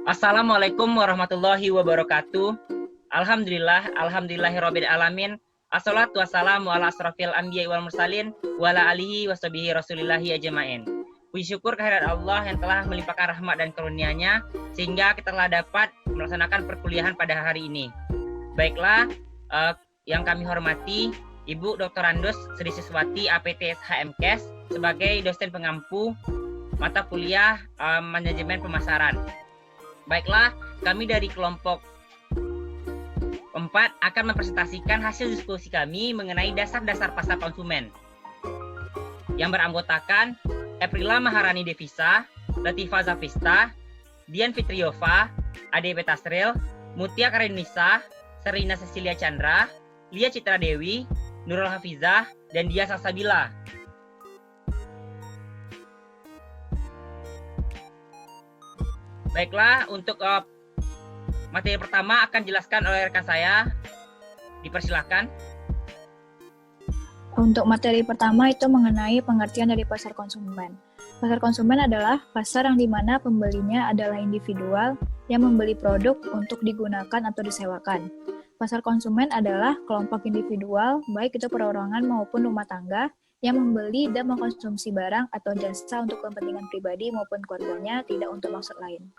Assalamualaikum warahmatullahi wabarakatuh. Alhamdulillahirabbil alamin. Assalatu wassalamu ala asrofil anbiya'i wal mursalin wa ala alihi washabihi rasulillahi ajma'in. Puji syukur kehadirat Allah yang telah melimpahkan rahmat dan karunia-Nya sehingga kita telah dapat melaksanakan perkuliahan pada hari ini. Baiklah, yang kami hormati Ibu Dr. Andos Sri Siswati APT SHMKes sebagai dosen pengampu mata kuliah manajemen pemasaran. Baiklah, kami dari kelompok 4 akan mempresentasikan hasil diskusi kami mengenai dasar-dasar pasar konsumen yang beranggotakan Aprila Maharani Devisa, Latifah Zafista, Dian Fitriova, Ade Betasril, Mutia Karenisa, Serina Cecilia Chandra, Lia Citra Dewi, Nurul Hafizah, dan Dia Salsabila. Baiklah, untuk materi pertama akan dijelaskan oleh rekan saya. Dipersilakan. Untuk materi pertama itu mengenai pengertian dari pasar konsumen. Pasar konsumen adalah pasar yang dimana pembelinya adalah individual yang membeli produk untuk digunakan atau disewakan. Pasar konsumen adalah kelompok individual, baik itu perorangan maupun rumah tangga, yang membeli dan mengkonsumsi barang atau jasa untuk kepentingan pribadi maupun keluarganya, tidak untuk maksud lain.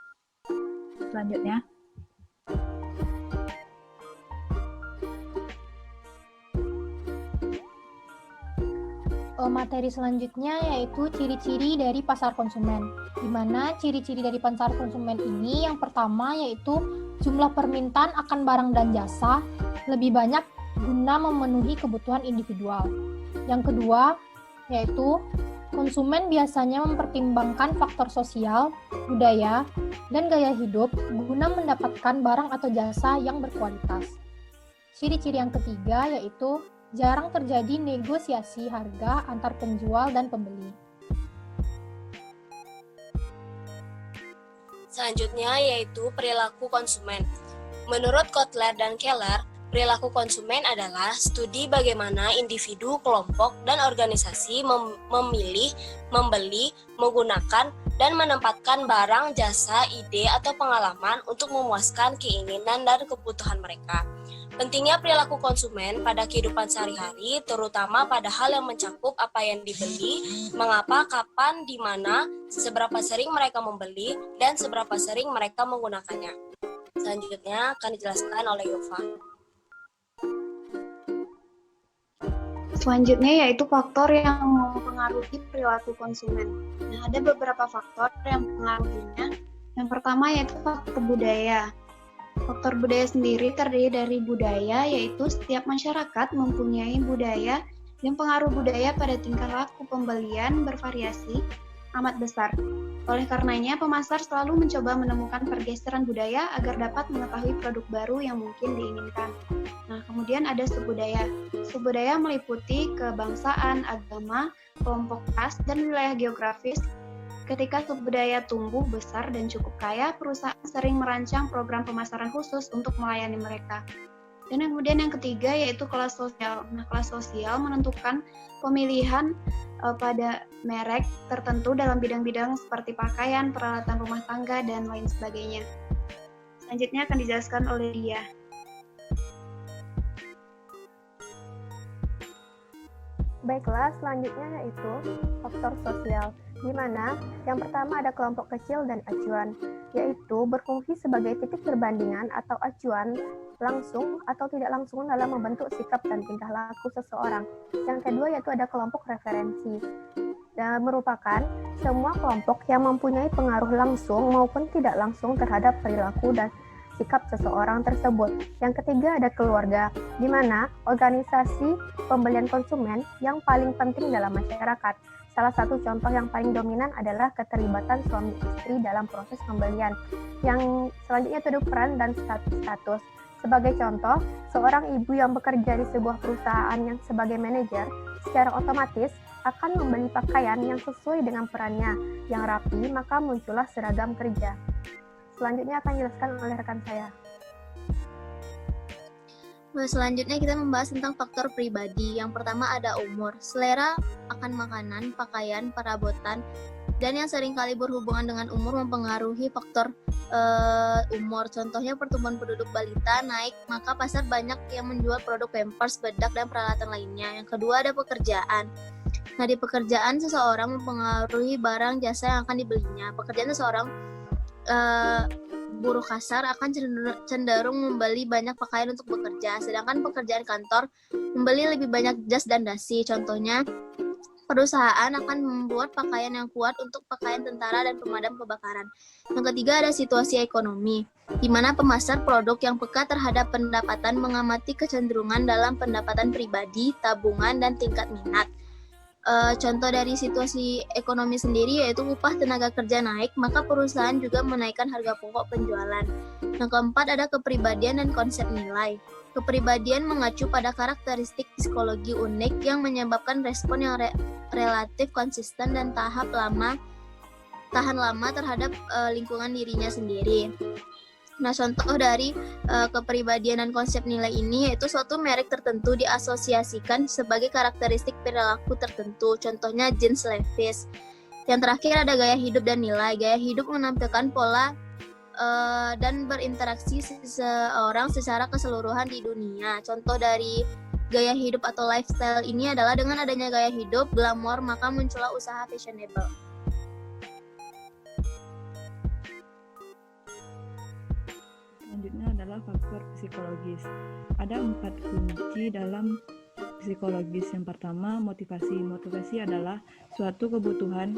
Selanjutnya. Materi selanjutnya yaitu ciri-ciri dari pasar konsumen. Di mana ciri-ciri dari pasar konsumen ini yang pertama yaitu jumlah permintaan akan barang dan jasa lebih banyak guna memenuhi kebutuhan individual. Yang kedua yaitu konsumen biasanya mempertimbangkan faktor sosial, budaya, dan gaya hidup guna mendapatkan barang atau jasa yang berkualitas. Ciri-ciri yang ketiga yaitu jarang terjadi negosiasi harga antar penjual dan pembeli. Selanjutnya yaitu perilaku konsumen. Menurut Kotler dan Keller, perilaku konsumen adalah studi bagaimana individu, kelompok, dan organisasi memilih, membeli, menggunakan, dan menempatkan barang, jasa, ide, atau pengalaman untuk memuaskan keinginan dan kebutuhan mereka. Pentingnya perilaku konsumen pada kehidupan sehari-hari, terutama pada hal yang mencakup apa yang dibeli, mengapa, kapan, di mana, seberapa sering mereka membeli, dan seberapa sering mereka menggunakannya. Selanjutnya akan dijelaskan oleh Yova. Selanjutnya yaitu faktor yang mempengaruhi perilaku konsumen. Nah, ada beberapa faktor yang mempengaruhinya. Yang pertama yaitu faktor budaya. Faktor budaya sendiri terdiri dari budaya, yaitu setiap masyarakat mempunyai budaya dan pengaruh budaya pada tingkah laku pembelian bervariasi amat besar. Oleh karenanya, pemasar selalu mencoba menemukan pergeseran budaya agar dapat mengetahui produk baru yang mungkin diinginkan. Nah, kemudian ada subbudaya. Subbudaya meliputi kebangsaan, agama, kelompok ras, dan wilayah geografis. Ketika subbudaya tumbuh besar dan cukup kaya, perusahaan sering merancang program pemasaran khusus untuk melayani mereka. Dan kemudian yang ketiga yaitu kelas sosial. Nah, kelas sosial menentukan pemilihan pada merek tertentu dalam bidang-bidang seperti pakaian, peralatan rumah tangga, dan lain sebagainya. Selanjutnya akan dijelaskan oleh Dia. Baiklah, selanjutnya yaitu faktor sosial, di mana yang pertama ada kelompok kecil dan acuan, yaitu berfungsi sebagai titik perbandingan atau acuan langsung atau tidak langsung dalam membentuk sikap dan tingkah laku seseorang. Yang kedua yaitu ada kelompok referensi, dan merupakan semua kelompok yang mempunyai pengaruh langsung maupun tidak langsung terhadap perilaku dan sikap seseorang tersebut. Yang ketiga ada keluarga, di mana organisasi pembelian konsumen yang paling penting dalam masyarakat. Salah satu contoh yang paling dominan adalah keterlibatan suami istri dalam proses pembelian. Yang selanjutnya itu peran dan status. Sebagai contoh, seorang ibu yang bekerja di sebuah perusahaan yang sebagai manajer secara otomatis akan membeli pakaian yang sesuai dengan perannya, yang rapi, maka muncullah seragam kerja. Selanjutnya akan dijelaskan oleh rekan saya. Selanjutnya kita membahas tentang faktor pribadi. Yang pertama ada umur, selera akan makanan, pakaian, perabotan, dan yang seringkali berhubungan dengan umur mempengaruhi faktor umur. Contohnya pertumbuhan penduduk balita naik, maka pasar banyak yang menjual produk pampers, bedak, dan peralatan lainnya. Yang kedua ada pekerjaan. Nah, di pekerjaan seseorang mempengaruhi barang jasa yang akan dibelinya. Pekerjaan seseorang buruh kasar akan cenderung membeli banyak pakaian untuk bekerja, sedangkan pekerjaan kantor membeli lebih banyak jas dan dasi. Contohnya, perusahaan akan membuat pakaian yang kuat untuk pakaian tentara dan pemadam kebakaran. Yang ketiga ada situasi ekonomi, di mana pemasar produk yang peka terhadap pendapatan mengamati kecenderungan dalam pendapatan pribadi, tabungan, dan tingkat minat. Contoh dari situasi ekonomi sendiri yaitu upah tenaga kerja naik, maka perusahaan juga menaikkan harga pokok penjualan. Yang keempat ada kepribadian dan konsep nilai. Kepribadian mengacu pada karakteristik psikologi unik yang menyebabkan respon yang relatif konsisten dan tahan lama terhadap lingkungan dirinya sendiri. Nah, contoh dari kepribadian dan konsep nilai ini yaitu suatu merek tertentu diasosiasikan sebagai karakteristik perilaku tertentu. Contohnya jeans Levi's. Yang terakhir ada gaya hidup dan nilai. Gaya hidup menampilkan pola dan berinteraksi seseorang secara keseluruhan di dunia. Contoh dari gaya hidup atau lifestyle ini adalah dengan adanya gaya hidup glamor, maka muncullah usaha fashionable. Selanjutnya adalah faktor psikologis. Ada 4 kunci dalam psikologis. Yang pertama, motivasi. Motivasi adalah suatu kebutuhan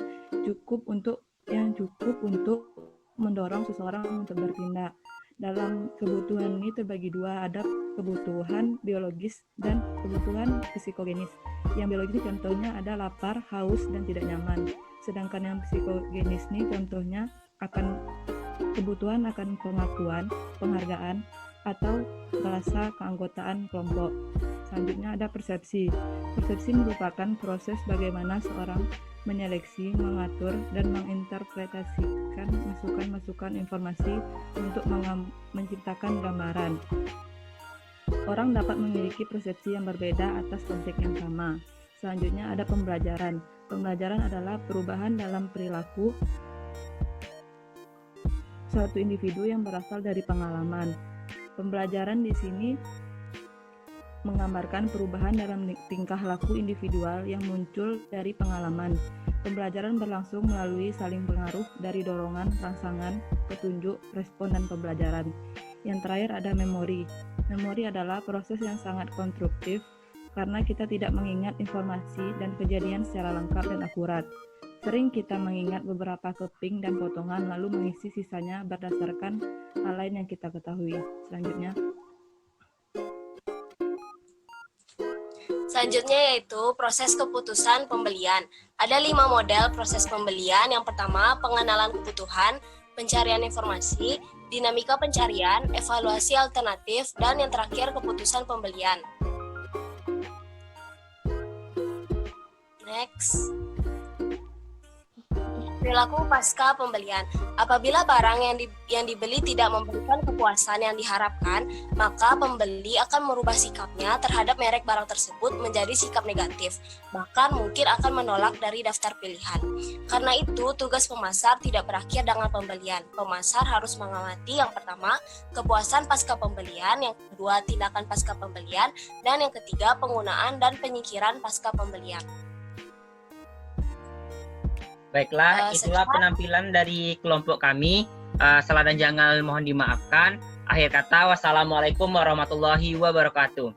yang cukup untuk mendorong seseorang untuk bertindak. Dalam kebutuhan ini terbagi dua, ada kebutuhan biologis dan kebutuhan psikogenis. Yang biologis contohnya ada lapar, haus, dan tidak nyaman. Sedangkan yang psikogenis ini contohnya kebutuhan akan pengakuan, penghargaan, atau rasa keanggotaan kelompok. Selanjutnya ada persepsi. Persepsi merupakan proses bagaimana seorang menyeleksi, mengatur, dan menginterpretasikan masukan-masukan informasi untuk menciptakan gambaran. Orang dapat memiliki persepsi yang berbeda atas objek yang sama. Selanjutnya ada pembelajaran. Pembelajaran adalah perubahan dalam perilaku suatu individu yang berasal dari pengalaman. Pembelajaran di sini menggambarkan perubahan dalam tingkah laku individual yang muncul dari pengalaman. Pembelajaran berlangsung melalui saling pengaruh dari dorongan, rangsangan, petunjuk, respon, dan pembelajaran. Yang terakhir ada memori. Memori adalah proses yang sangat konstruktif karena kita tidak mengingat informasi dan kejadian secara lengkap dan akurat. Sering kita mengingat beberapa keping dan potongan lalu mengisi sisanya berdasarkan hal lain yang kita ketahui. Selanjutnya yaitu proses keputusan pembelian. Ada 5 model proses pembelian. Yang pertama, pengenalan kebutuhan, pencarian informasi, dinamika pencarian, evaluasi alternatif, dan yang terakhir keputusan pembelian. Next. Perilaku pasca pembelian. Apabila barang yang dibeli tidak memberikan kepuasan yang diharapkan, maka pembeli akan merubah sikapnya terhadap merek barang tersebut menjadi sikap negatif, bahkan mungkin akan menolak dari daftar pilihan. Karena itu, tugas pemasar tidak berakhir dengan pembelian. Pemasar harus mengamati yang pertama, kepuasan pasca pembelian, yang kedua, tindakan pasca pembelian, dan yang ketiga, penggunaan dan penyingkiran pasca pembelian. Baiklah, itulah penampilan dari kelompok kami. Salah dan janggal mohon dimaafkan. Akhir kata, wassalamualaikum warahmatullahi wabarakatuh.